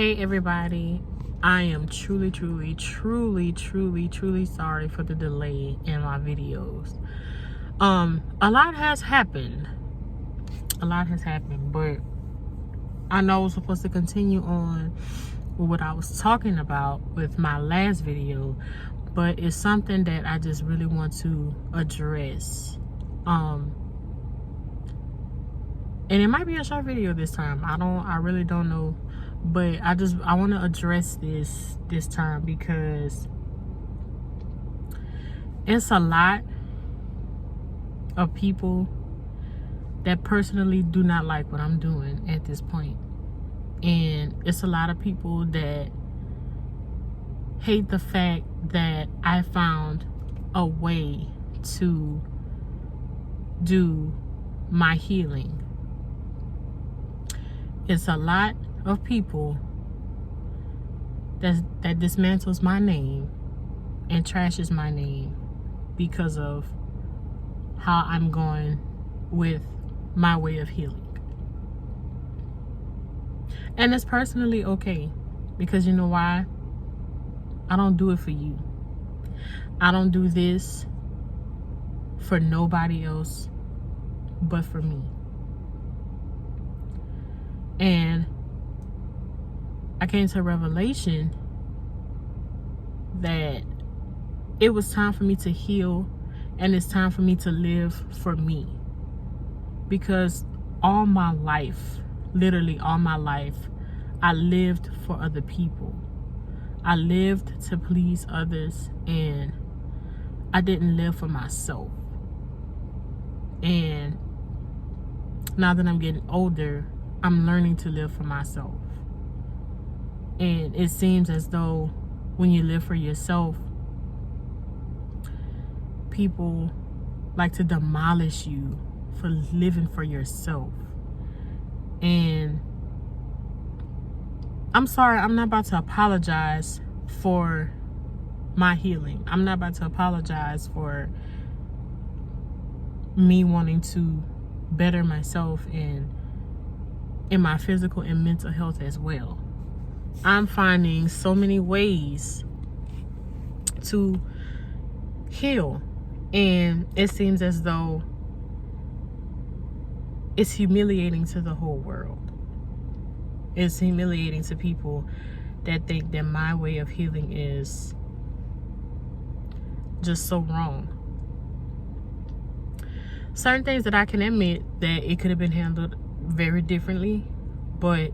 Hey everybody, I am truly sorry for the delay in my videos. A lot has happened, but I know I was supposed to continue on with what I was talking about with my last video, but it's something that I just really want to address. And it might be a short video this time. I really don't know, but I want to address this time because it's a lot of people that personally do not like what I'm doing at this point. And it's a lot of people that hate the fact that I found a way to do my healing. It's a lot of people that dismantles my name and trashes my name because of how I'm going with my way of healing. And it's personally okay, because you know why? I don't do it for you. I don't do this for nobody else but for me. And I came to a revelation that it was time for me to heal, and it's time for me to live for me. Because all my life, literally all my life, I lived for other people. I lived to please others, and I didn't live for myself. And now that I'm getting older, I'm learning to live for myself. And it seems as though when you live for yourself, people like to demolish you for living for yourself. And I'm sorry, I'm not about to apologize for my healing. I'm not about to apologize for me wanting to better myself and in my physical and mental health as well. I'm finding so many ways to heal, and it seems as though it's humiliating to the whole world. It's humiliating to people that think that my way of healing is just so wrong. Certain things that I can admit that it could have been handled very differently, but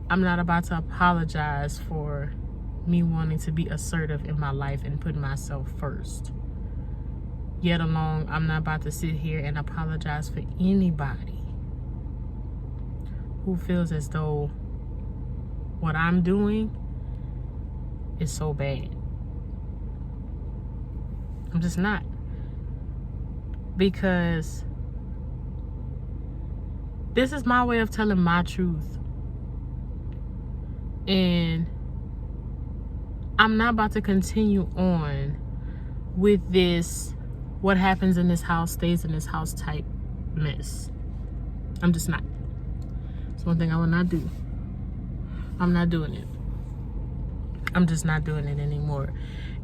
I'm not about to apologize for me wanting to be assertive in my life and putting myself first. Yet alone, I'm not about to sit here and apologize for anybody who feels as though what I'm doing is so bad. I'm just not. Because this is my way of telling my truth. And I'm not about to continue on with this what happens in this house stays in this house type mess. I'm just not. It's one thing I will not do. I'm not doing it. I'm just not doing it anymore.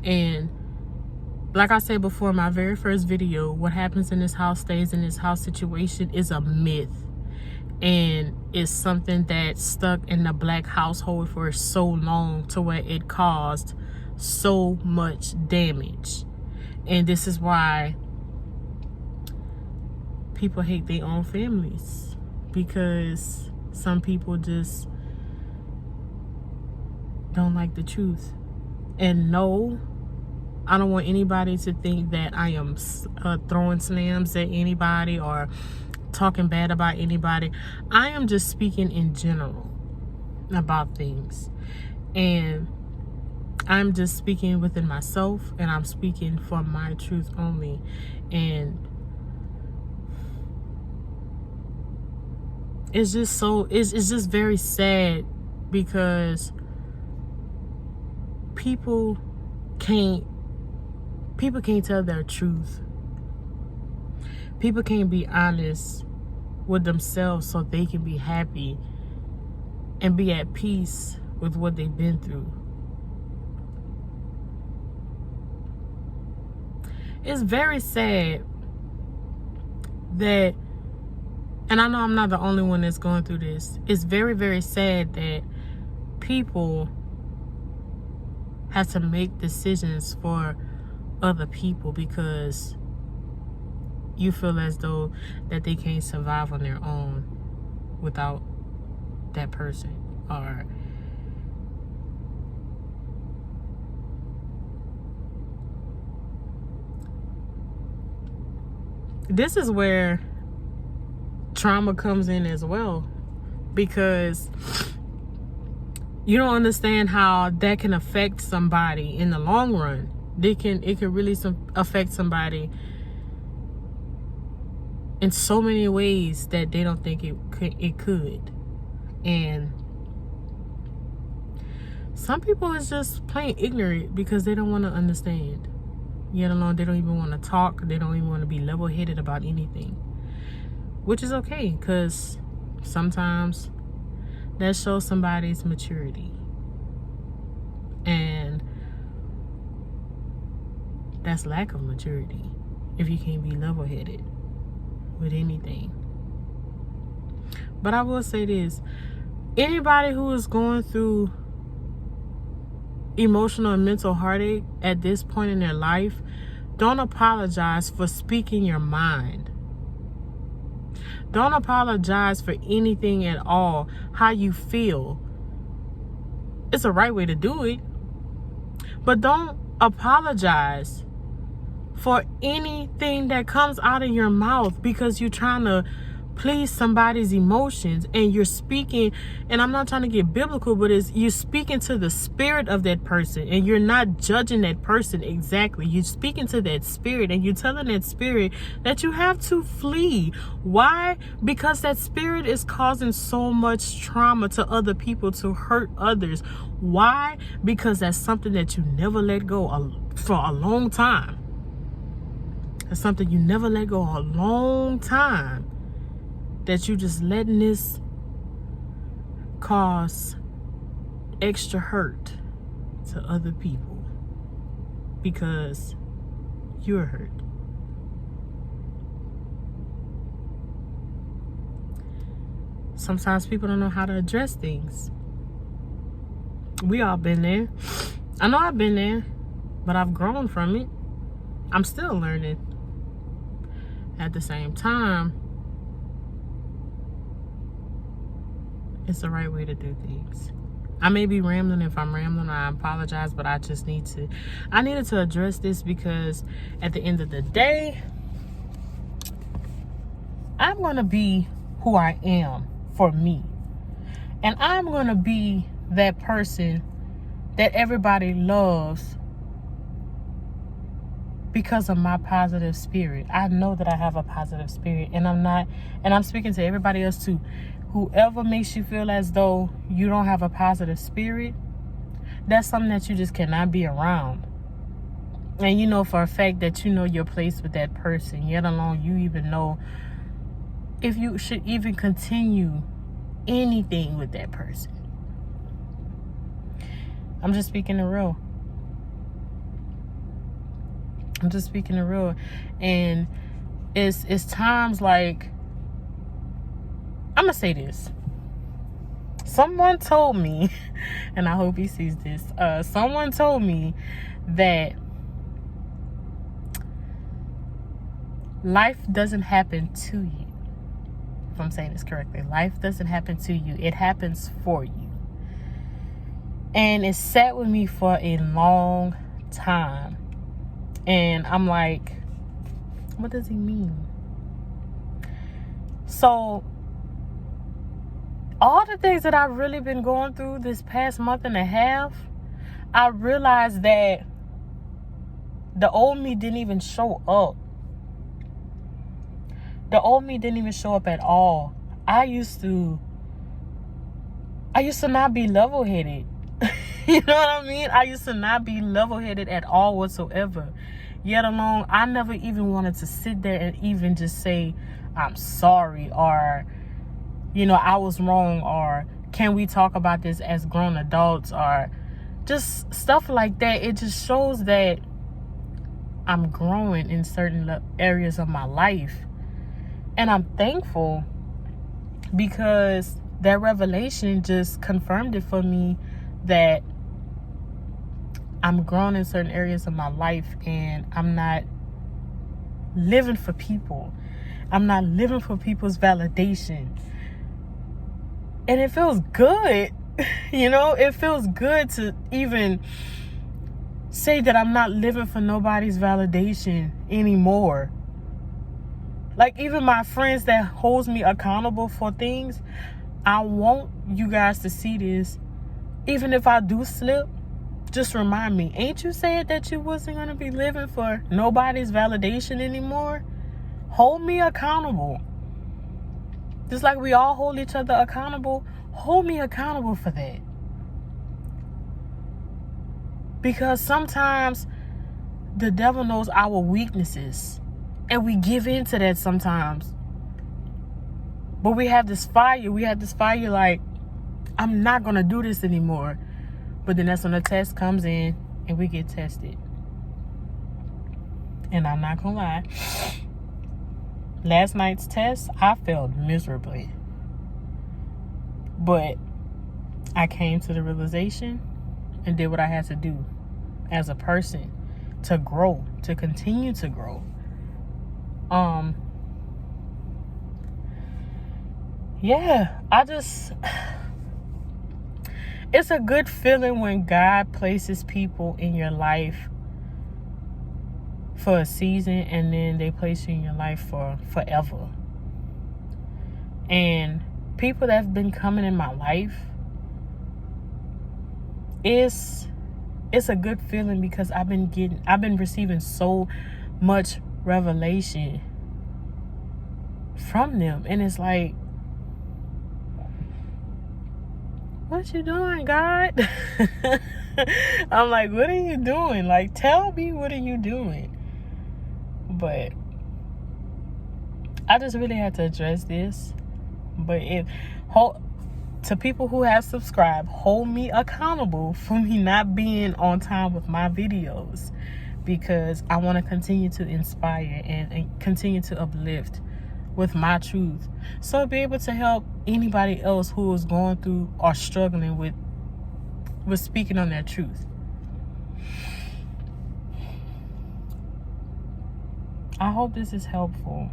And like I said before, my very first video, what happens in this house stays in this house situation is a myth. And it's something that stuck in the Black household for so long to where it caused so much damage. And this is why people hate their own families, because some people just don't like the truth. And no, I don't want anybody to think that I am throwing slams at anybody or talking bad about anybody. I am just speaking in general about things, and I'm just speaking within myself, and I'm speaking for my truth only. And it's just so it's just very sad, because people can't tell their truth. People can't be honest with themselves so they can be happy and be at peace with what they've been through. It's very sad that, and I know I'm not the only one that's going through this, it's very, very sad that people have to make decisions for other people because you feel as though that they can't survive on their own without that person. Or this is where trauma comes in as well, because you don't understand how that can affect somebody in the long run. It can really affect somebody in so many ways that they don't think it could. And some people is just plain ignorant because they don't want to understand. Yet alone, they don't even want to talk. They don't even want to be level-headed about anything, which is okay, because sometimes that shows somebody's maturity. And that's lack of maturity if you can't be level-headed with anything. But I will say this: anybody who is going through emotional and mental heartache at this point in their life, don't apologize for speaking your mind. Don't apologize for anything at all, how you feel. It's a right way to do it. But don't apologize for anything that comes out of your mouth because you're trying to please somebody's emotions, and you're speaking, and I'm not trying to get biblical, but you're speaking to the spirit of that person, and you're not judging that person exactly. You're speaking to that spirit, and you're telling that spirit that you have to flee. Why? Because that spirit is causing so much trauma to other people, to hurt others. Why? Because that's something that you never let go for a long time. That's something you never let go a long time. That you just letting this cause extra hurt to other people because you're hurt. Sometimes people don't know how to address things. We all been there. I know I've been there, but I've grown from it. I'm still learning. At the same time, it's the right way to do things. I may be rambling. If I'm rambling, I apologize, but I needed to address this because at the end of the day, I'm going to be who I am for me. And I'm going to be that person that everybody loves because of my positive spirit. I know that I have a positive spirit, and I'm speaking to everybody else too. Whoever makes you feel as though you don't have a positive spirit, that's something that you just cannot be around. And you know for a fact that you know your place with that person, yet alone you even know if you should even continue anything with that person. I'm just speaking the real. And it's times like, I'm gonna say this. Someone told me, and I hope he sees this. Someone told me that life doesn't happen to you. If I'm saying this correctly, life doesn't happen to you. It happens for you. And it sat with me for a long time. And I'm like, what does he mean? So, all the things that I've really been going through this past month and a half, I realized that the old me didn't even show up. The old me didn't even show up at all. I used to not be level-headed. You know what I mean? I used to not be level-headed at all whatsoever. Yet alone, I never even wanted to sit there and even just say, I'm sorry, or, you know, I was wrong, or can we talk about this as grown adults, or just stuff like that. It just shows that I'm growing in certain areas of my life. And I'm thankful because that revelation just confirmed it for me that I'm growing in certain areas of my life, and I'm not living for people. I'm not living for people's validation. And it feels good. You know, it feels good to even say that I'm not living for nobody's validation anymore. Like, even my friends that holds me accountable for things, I want you guys to see this. Even if I do slip, just remind me, ain't you said that you wasn't going to be living for nobody's validation anymore? Hold me accountable. Just like we all hold each other accountable, hold me accountable for that. Because sometimes the devil knows our weaknesses, and we give in to that sometimes. But we have this fire. Like, I'm not going to do this anymore. But then that's when the test comes in and we get tested. And I'm not going to lie. Last night's test, I failed miserably. But I came to the realization and did what I had to do as a person to grow, to continue to grow. Yeah, it's a good feeling when God places people in your life for a season, and then they place you in your life for forever. And people that have been coming in my life, it's a good feeling because I've been receiving so much revelation from them. And it's like, what you doing, God? I'm like, what are you doing? Like, tell me, what are you doing? But I just really had to address this. But to people who have subscribed, hold me accountable for me not being on time with my videos, because I want to continue to inspire and continue to uplift with my truth, so I'll be able to help anybody else who is going through or struggling with speaking on their truth. I hope this is helpful.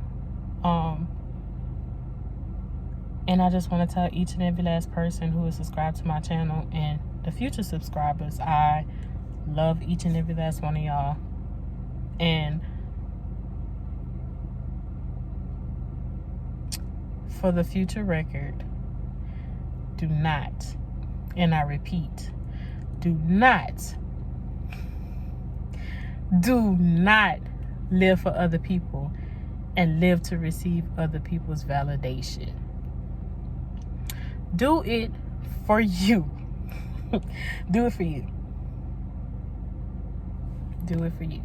And I just want to tell each and every last person who is subscribed to my channel and the future subscribers, I love each and every last one of y'all. And for the future record, do not, and I repeat, do not live for other people and live to receive other people's validation. Do it for you. Do it for you. Do it for you.